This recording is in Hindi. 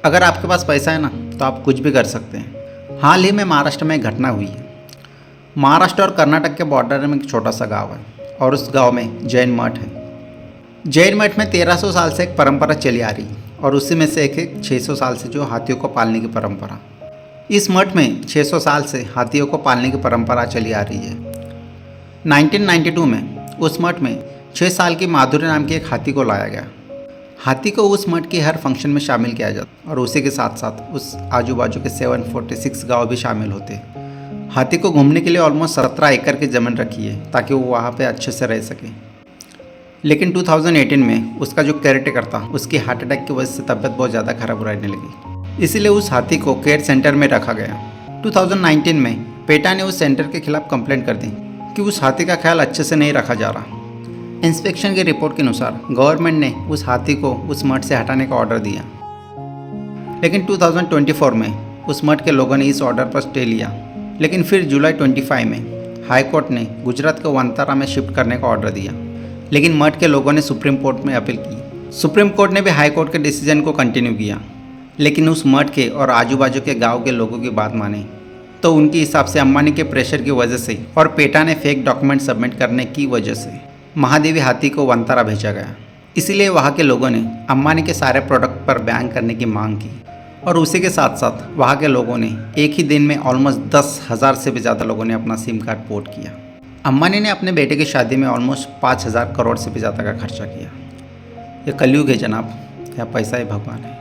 अगर आपके पास पैसा है ना तो आप कुछ भी कर सकते हैं। हाल ही में महाराष्ट्र में एक घटना हुई है। महाराष्ट्र और कर्नाटक के बॉर्डर में एक छोटा सा गांव है और उस गांव में जैन मठ है। जैन मठ में 1300 साल से एक परंपरा चली आ रही है और उसी में से एक 600 साल से जो हाथियों को पालने की परंपरा। इस मठ में 600 साल से हाथियों को पालने की परंपरा चली आ रही है। 1992 में उस मठ में 6 साल की माधुरी नाम की एक हाथी को लाया गया। हाथी को उस मठ के हर फंक्शन में शामिल किया जाता और उसी के साथ साथ उस आजू बाजू के 746 गांव भी शामिल होते। हाथी को घूमने के लिए ऑलमोस्ट 17 एकड़ की ज़मीन रखी है ताकि वो वहाँ पे अच्छे से रह सके। लेकिन 2018 में उसका जो केयर टेकर था उसकी हार्ट अटैक की वजह से तबीयत बहुत ज़्यादा खराब रहने लगी, इसीलिए उस हाथी को केयर सेंटर में रखा गया। 2019 में पेटा ने उस सेंटर के खिलाफ कंप्लेंट कर दी कि उस हाथी का ख्याल अच्छे से नहीं रखा जा रहा। इंस्पेक्शन की रिपोर्ट के अनुसार गवर्नमेंट ने उस हाथी को उस मठ से हटाने का ऑर्डर दिया, लेकिन 2024 में उस मठ के लोगों ने इस ऑर्डर पर स्टे लिया। लेकिन फिर जुलाई 25 में हाई कोर्ट ने गुजरात को वंतारा में शिफ्ट करने का ऑर्डर दिया, लेकिन मठ के लोगों ने सुप्रीम कोर्ट में अपील की। सुप्रीम कोर्ट ने भी हाई कोर्ट के डिसीजन को कंटिन्यू किया, लेकिन उस मठ के और आजू बाजू के गाँव के लोगों की बात माने तो उनके हिसाब से अंबानी के प्रेशर की वजह से और पेटा ने फेक डॉक्यूमेंट सबमिट करने की वजह से महादेवी हाथी को वंतारा भेजा गया। इसीलिए वहाँ के लोगों ने अंबानी के सारे प्रोडक्ट पर बैन करने की मांग की और उसी के साथ साथ वहाँ के लोगों ने एक ही दिन में ऑलमोस्ट 10,000 से भी ज़्यादा लोगों ने अपना सिम कार्ड पोर्ट किया। अंबानी ने अपने बेटे की शादी में ऑलमोस्ट 5,000 करोड़ से भी ज़्यादा का खर्चा किया। ये कलयुग है जनाब, या पैसा ही भगवान है।